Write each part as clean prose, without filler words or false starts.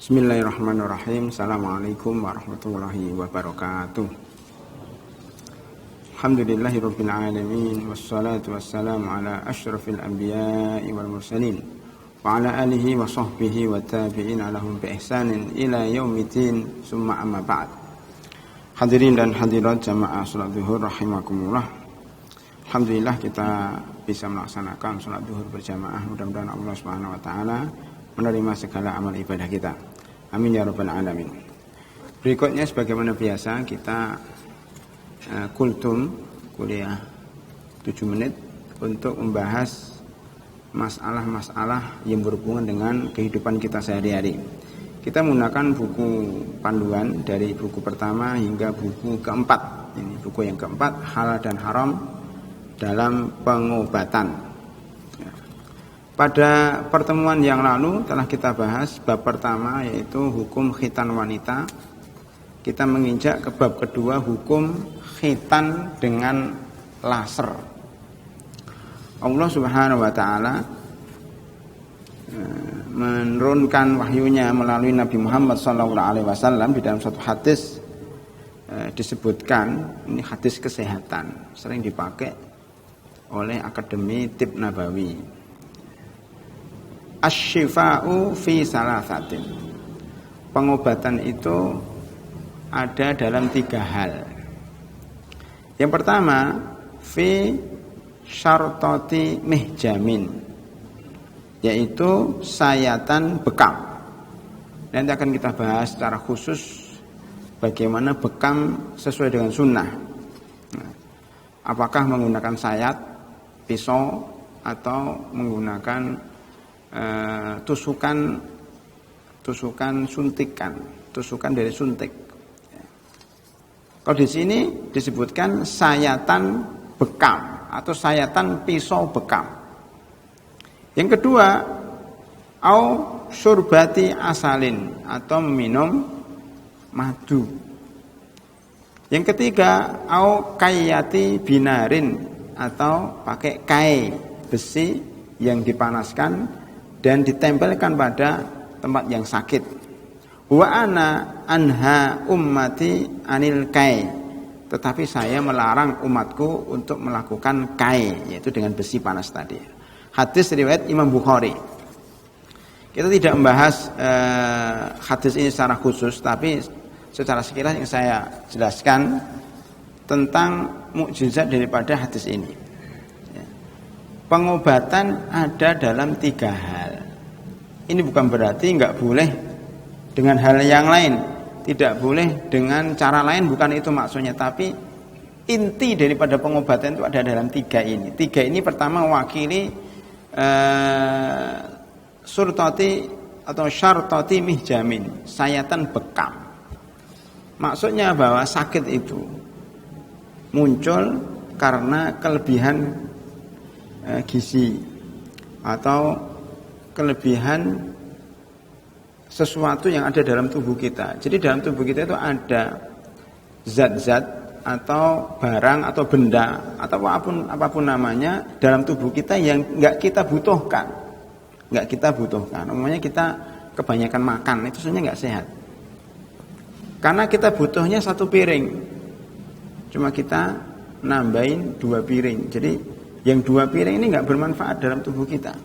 Bismillahirrahmanirrahim. Assalamualaikum warahmatullahi wabarakatuh. Alhamdulillahirabbil alamin wassalatu wassalamu ala asyrafil anbiya'i wal mursalin wa ala alihi wa sahbihi wa tabi'in lahum bi ihsanin ila yaumiddin summa amma ba'd. Hadirin dan hadirat jamaah salat zuhur rahimakumullah. Alhamdulillah kita bisa melaksanakan salat zuhur berjamaah. Mudah-mudahan Allah Subhanahu wa taala menerima segala amal ibadah kita. Amin ya rabbal alamin. Berikutnya sebagaimana biasa kita kultum kuliah 7 menit untuk membahas masalah-masalah yang berhubungan dengan kehidupan kita sehari-hari. Kita menggunakan buku panduan dari buku pertama hingga buku keempat. Ini buku yang keempat, halal dan haram dalam pengobatan. Pada pertemuan yang lalu telah kita bahas bab pertama yaitu hukum khitan wanita. Kita menginjak ke bab kedua hukum khitan dengan laser. Allah Subhanahu wa taala menurunkan wahyunya melalui Nabi Muhammad SAW di dalam satu hadis disebutkan, ini hadis kesehatan, sering dipakai oleh Akademi Tib Nabawi. Asy-syifa'u fi salasatin. Pengobatan itu ada dalam 3 hal. Yang pertama, fi syartati mihjamin, yaitu sayatan bekam. Nanti akan kita bahas secara khusus bagaimana bekam sesuai dengan sunnah. Apakah menggunakan sayat, pisau, atau menggunakan tusukan suntikan, tusukan dari suntik. Kalau di sini disebutkan sayatan bekam atau sayatan pisau bekam. Yang kedua, au syurbati asalin atau minum madu. Yang ketiga, au kayyati binarin atau pakai kai besi yang dipanaskan dan ditempelkan pada tempat yang sakit. Wa ana anha ummati anil kai. Tetapi saya melarang umatku untuk melakukan kai, yaitu dengan besi panas tadi. Hadis riwayat Imam Bukhari. Kita tidak membahas hadis ini secara khusus, tapi secara sekilas yang saya jelaskan tentang mukjizat daripada hadis ini. Pengobatan ada dalam 3 hal. Ini bukan berarti enggak boleh dengan hal yang lain, tidak boleh dengan cara lain, bukan itu maksudnya. Tapi inti daripada pengobatan itu ada dalam 3 ini. 3 ini pertama wakili surtati atau syartati mihjamin, sayatan bekam. Maksudnya bahwa sakit itu muncul karena kelebihan gizi atau kelebihan sesuatu yang ada dalam tubuh kita. Jadi dalam tubuh kita itu ada zat-zat atau barang atau benda atau apapun namanya dalam tubuh kita yang enggak kita butuhkan. Umumnya kita kebanyakan makan itu sebenarnya enggak sehat. Karena kita butuhnya 1 piring. Cuma kita nambahin 2 piring. Jadi yang 2 piring ini enggak bermanfaat dalam tubuh kita.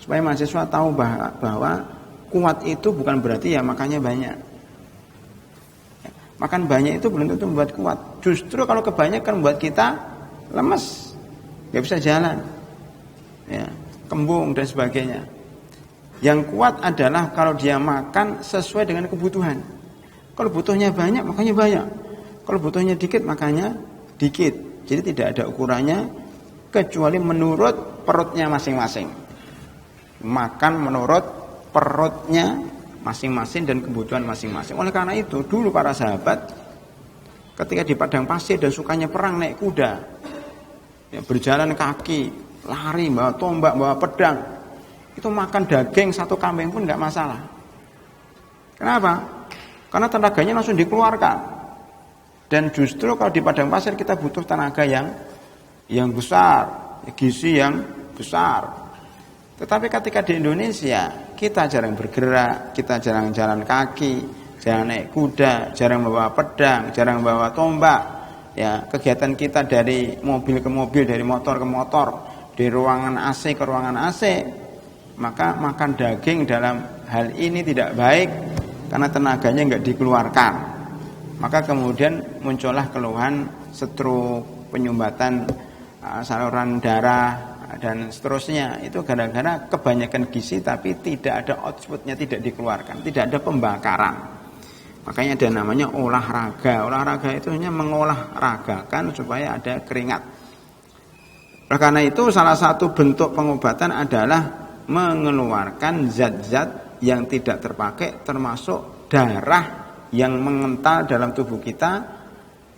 Supaya mahasiswa tahu bahwa kuat itu bukan berarti ya makannya banyak. Makan banyak itu belum tentu membuat kuat. Justru kalau kebanyakan membuat kita lemes, enggak bisa jalan, ya, kembung dan sebagainya. Yang kuat adalah kalau dia makan sesuai dengan kebutuhan. Kalau butuhnya banyak, makannya banyak. Kalau butuhnya dikit, makannya dikit. Jadi tidak ada ukurannya kecuali menurut perutnya masing-masing. Makan menurut perutnya masing-masing dan kebutuhan masing-masing. Oleh karena itu, dulu para sahabat ketika di padang pasir dan sukanya perang naik kuda, ya, berjalan kaki, lari, bawa tombak, bawa pedang, itu makan daging 1 kambing pun enggak masalah. Kenapa? Karena tenaganya langsung dikeluarkan. Dan justru kalau di padang pasir kita butuh tenaga yang besar, gizi yang besar. Tetapi ketika di Indonesia kita jarang bergerak, kita jarang jalan kaki, jarang naik kuda, jarang bawa pedang, jarang bawa tombak. Ya, kegiatan kita dari mobil ke mobil, dari motor ke motor, dari ruangan AC ke ruangan AC. Maka makan daging dalam hal ini tidak baik karena tenaganya enggak dikeluarkan. Maka kemudian muncullah keluhan stroke, penyumbatan saluran darah dan seterusnya. Itu gara-gara kebanyakan gizi tapi tidak ada outputnya, tidak dikeluarkan, tidak ada pembakaran. Makanya ada namanya olahraga. Olahraga itu hanya mengolahragakan supaya ada keringat. Oleh karena itu salah satu bentuk pengobatan adalah mengeluarkan zat-zat yang tidak terpakai, termasuk darah yang mengental dalam tubuh kita,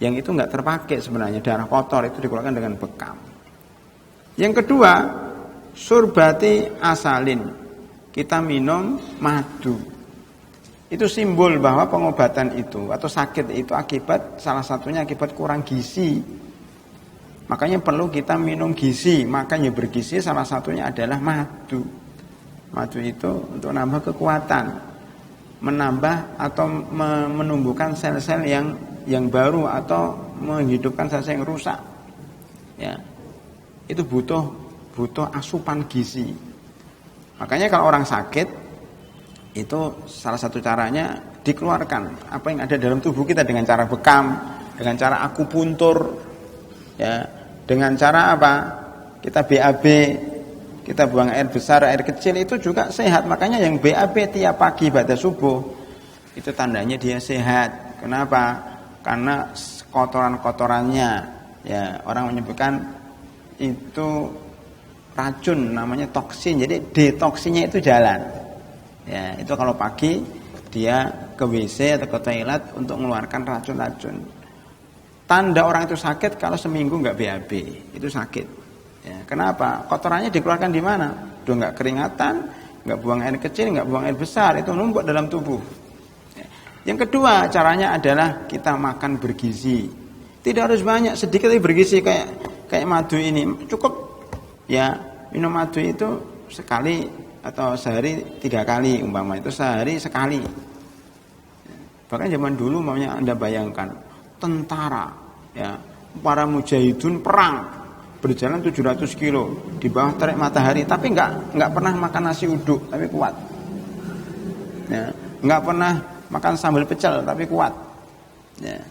yang itu enggak terpakai sebenarnya, darah kotor itu dikeluarkan dengan bekam. Yang kedua, surbati asalin, kita minum madu. Itu simbol bahwa pengobatan itu atau sakit itu akibat, salah satunya akibat kurang gizi. Makanya perlu kita minum gizi, makanya bergizi salah satunya adalah madu. Madu itu untuk nambah kekuatan, menambah atau menumbuhkan sel-sel yang baru atau menghidupkan sel-sel yang rusak. Ya. Itu butuh asupan gizi. Makanya kalau orang sakit itu salah satu caranya dikeluarkan apa yang ada dalam tubuh kita dengan cara bekam, dengan cara akupuntur, ya, dengan cara apa? Kita BAB, kita buang air besar, air kecil itu juga sehat. Makanya yang BAB tiap pagi pada subuh itu tandanya dia sehat. Kenapa? Karena kotoran-kotorannya, ya, orang menyebutkan itu racun, namanya toksin. Jadi detoksinya itu jalan. Ya, itu kalau pagi dia ke WC atau ke toilet untuk mengeluarkan racun-racun. Tanda orang itu sakit kalau seminggu enggak BAB, itu sakit. Ya, kenapa? Kotorannya dikeluarkan di mana? Udah enggak keringatan, enggak buang air kecil, enggak buang air besar, itu numpuk dalam tubuh. Ya. Yang kedua, caranya adalah kita makan bergizi. Tidak harus banyak, sedikit tapi bergizi kayak madu ini. Cukup ya minum madu itu sekali atau sehari 3 kali, umpama itu sehari sekali. Bahkan zaman dulu maunya Anda bayangkan tentara, ya, para mujahidin perang berjalan 700 kilo di bawah terik matahari, tapi enggak pernah makan nasi uduk, tapi kuat. Ya, enggak pernah makan sambal pecel, tapi kuat. Ya,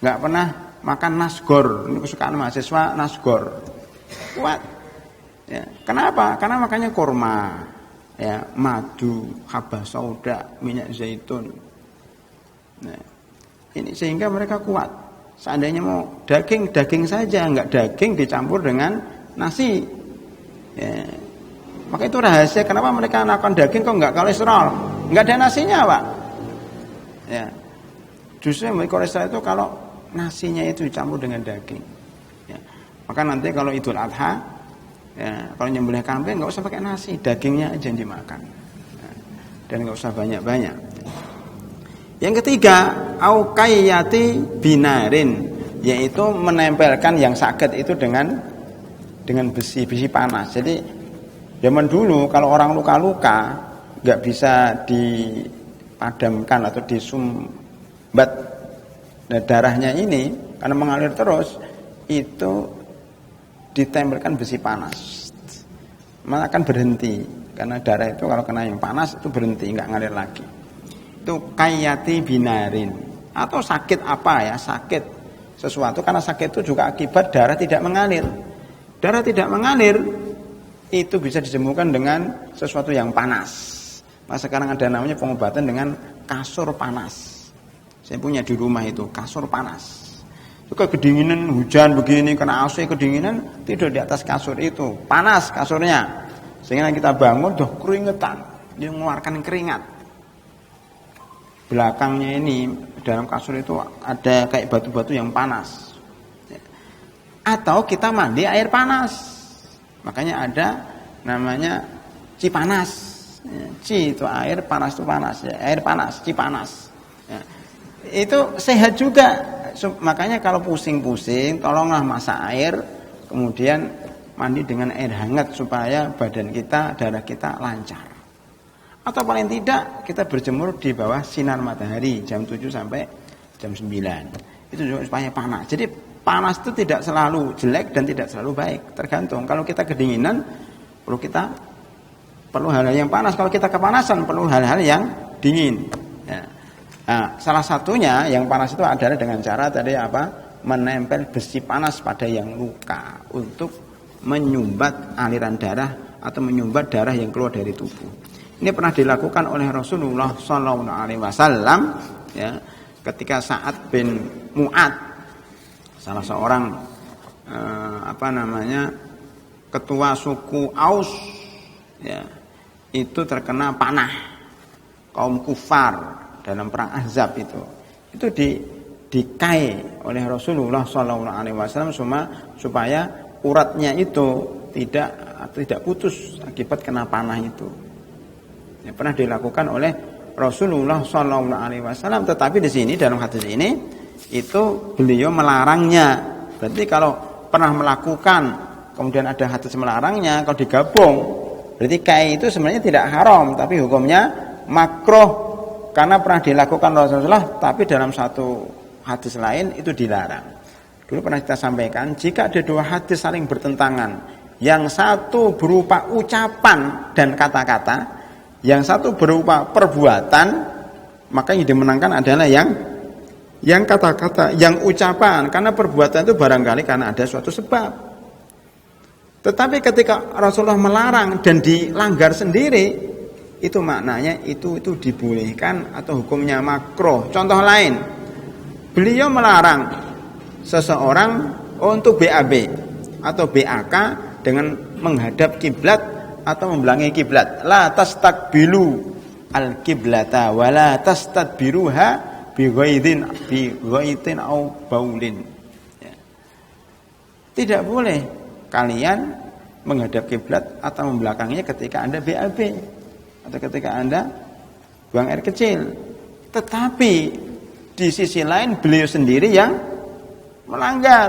enggak pernah makan nasgor, ini kesukaan mahasiswa nasgor, kuat. Ya, kenapa? Karena makanya kurma, ya, madu, habas sauda, minyak zaitun. Nah, ini sehingga mereka kuat. Seandainya mau daging saja, enggak daging dicampur dengan nasi. Ya. Maka itu rahasia kenapa mereka makan daging kok enggak kolesterol. Enggak ada nasinya, Pak. Ya. Justru yang kolesterol itu kalau nasinya itu dicampur dengan daging. Ya. Maka nanti kalau Idul Adha, ya, kalau nyembelih kambing enggak usah pakai nasi, dagingnya aja yang dimakan. Ya. Dan enggak usah banyak-banyak. Yang ketiga, auqayyati binarin, yaitu menempelkan yang sakit itu dengan besi panas. Jadi zaman dulu kalau orang luka-luka enggak bisa dipadamkan atau disumbat darahnya ini karena mengalir terus, itu ditempelkan besi panas. Maka akan berhenti karena darah itu kalau kena yang panas itu berhenti, enggak ngalir lagi. Itu qayyati binarin. Atau sakit apa ya? Sakit sesuatu, karena sakit itu juga akibat darah tidak mengalir. Darah tidak mengalir itu bisa disembuhkan dengan sesuatu yang panas. Nah, sekarang ada namanya pengobatan dengan kasur panas. Saya punya di rumah itu kasur panas. Suka kedinginan, hujan begini kena AC kedinginan, tidur di atas kasur itu, panas kasurnya. Sehingga kita bangun udah keringetan, dia mengeluarkan keringat. Belakangnya ini dalam kasur itu ada kayak batu-batu yang panas. Atau kita mandi air panas. Makanya ada namanya Cipanas. Ci itu air, panas itu panas, ya. Air panas, Cipanas. Ya. Itu sehat juga. Makanya kalau pusing-pusing, tolonglah masak air, kemudian mandi dengan air hangat supaya badan kita, darah kita lancar. Atau paling tidak kita berjemur di bawah sinar matahari jam 7 sampai jam 9. Itu juga supaya panas. Jadi panas itu tidak selalu jelek dan tidak selalu baik. Tergantung. Kalau kita kedinginan, perlu hal-hal yang panas. Kalau kita kepanasan, perlu hal-hal yang dingin. Ya. Nah, salah satunya yang panas itu adalah dengan cara tadi menempel besi panas pada yang luka untuk menyumbat aliran darah atau menyumbat darah yang keluar dari tubuh. Ini pernah dilakukan oleh Rasulullah SAW ya, ketika Sa'ad bin Mu'ad, salah seorang ketua suku Aus ya, itu terkena panah kaum kufar dalam perang Ahzab itu dikai oleh Rasulullah SAW supaya uratnya itu tidak putus akibat kena panah itu. Ya, pernah dilakukan oleh Rasulullah SAW. Tetapi di sini dalam hadis ini itu beliau melarangnya. Berarti kalau pernah melakukan kemudian ada hadis melarangnya, kalau digabung berarti kai itu sebenarnya tidak haram, tapi hukumnya makruh karena pernah dilakukan Rasulullah, tapi dalam satu hadis lain itu dilarang. Dulu pernah kita sampaikan, jika ada dua hadis saling bertentangan, yang satu berupa ucapan dan kata-kata, yang satu berupa perbuatan, maka yang dimenangkan adalah yang kata-kata, yang ucapan, karena perbuatan itu barangkali karena ada suatu sebab. Tetapi ketika Rasulullah melarang dan dilanggar sendiri, itu maknanya itu dibolehkan atau hukumnya makruh. Contoh lain, beliau melarang seseorang untuk BAB atau BAK dengan menghadap kiblat atau membelakangi kiblat. La tastaqbilu al-kiblata wa la tastadbiruha bi ghaidin au baulin. Ya. Tidak boleh kalian menghadap kiblat atau membelakanginya ketika Anda BAB atau ketika Anda buang air kecil. Tetapi di sisi lain beliau sendiri yang melanggar,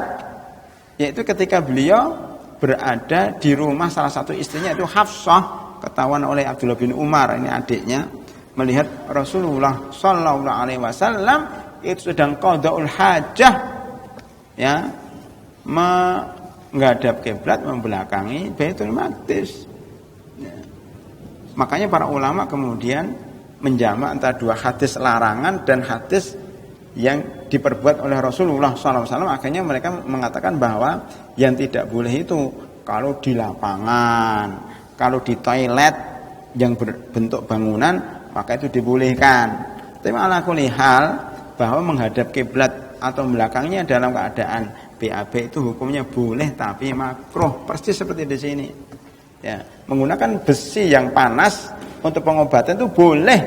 yaitu ketika beliau berada di rumah salah satu istrinya itu Hafsah, ketahuan oleh Abdullah bin Umar, ini adiknya, melihat Rasulullah sallallahu alaihi wasallam itu sedang qadaul hajah ya, menghadap kiblat, membelakangi Baitul Maqdis. Ya. Makanya para ulama kemudian menjamak antara dua hadis larangan dan hadis yang diperbuat oleh Rasulullah SAW. Akhirnya mereka mengatakan bahwa yang tidak boleh itu kalau di lapangan, kalau di toilet yang berbentuk bangunan, maka itu dibolehkan. Tapi ala kulli hal bahwa menghadap kiblat atau belakangnya dalam keadaan BAB itu hukumnya boleh tapi makruh, persis seperti di sini. Ya, menggunakan besi yang panas untuk pengobatan itu boleh,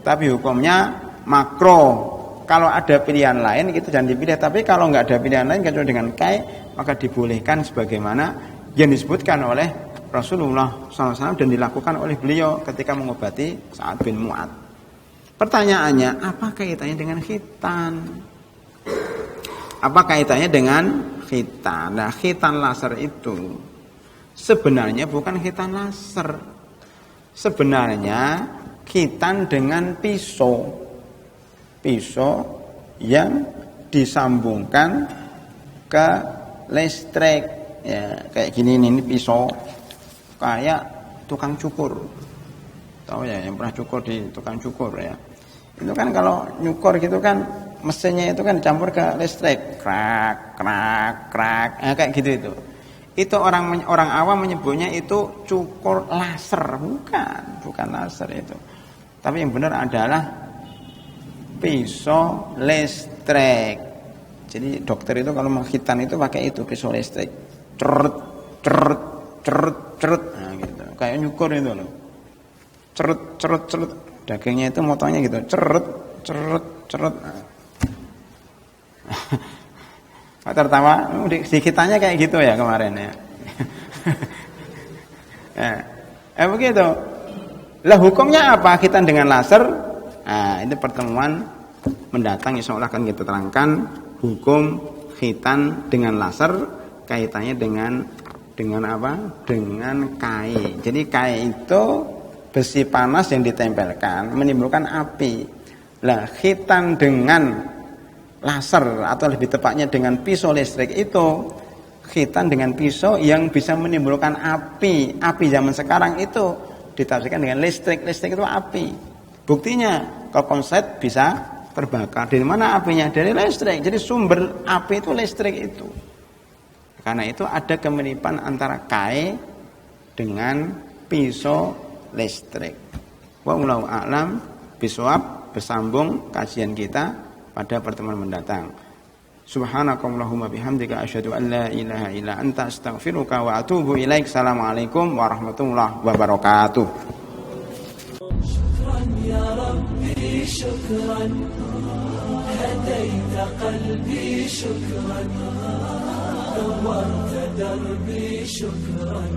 tapi hukumnya makruh. Kalau ada pilihan lain itu jangan dipilih, tapi kalau nggak ada pilihan lain kecuali dengan kai, maka dibolehkan sebagaimana yang disebutkan oleh Rasulullah SAW dan dilakukan oleh beliau ketika mengobati Sa'ad bin Mu'ad. Pertanyaannya, apa kaitannya dengan khitan? Apa kaitannya dengan khitan? Nah, khitan laser itu sebenarnya bukan khitan laser. Sebenarnya khitan dengan pisau yang disambungkan ke listrik ya, kayak gini ini pisau kayak tukang cukur, tahu ya, yang pernah cukur di tukang cukur ya, itu kan kalau nyukur gitu kan mesinnya itu kan dicampur ke listrik, krak kayak gitu itu orang awam menyebutnya itu cukur laser, bukan laser itu, tapi yang benar adalah pisau listrik. Jadi dokter itu kalau menghitan itu pakai itu pisau listrik. Cerut. Nah gitu. Kayak nyukur itu loh. Cerut. Dagingnya itu motongnya gitu. Cerut. Nah. Tertawa, dikitannya kayak gitu ya kemarin ya. Begitu. Lah hukumnya apa khitan dengan laser? Nah, itu pertemuan mendatang insyaallah akan kita terangkan hukum khitan dengan laser, kaitannya dengan apa? Dengan kai. Jadi kai itu besi panas yang ditempelkan menimbulkan api. Lah, khitan dengan laser atau lebih tepatnya dengan pisau listrik itu, khitan dengan pisau yang bisa menimbulkan api. Api zaman sekarang itu ditafsirkan dengan listrik. Listrik itu api. Buktinya Kolkonset bisa terbakar. Dari mana apinya? Dari listrik. Jadi sumber api itu listrik itu. Karena itu ada kemiripan antara kai dengan pisau listrik. Wallahu a'lam bishawab. Bersambung kajian kita pada pertemuan mendatang. Subhanakallahumma bihamdika asyhadu an la ilaha illa anta astaghfiruka wa atubu ilaik. Assalamualaikum warahmatullahi wabarakatuh. Syukran ya Rabbi, syukran hadaita qalbi, syukran nawarta darbi, syukran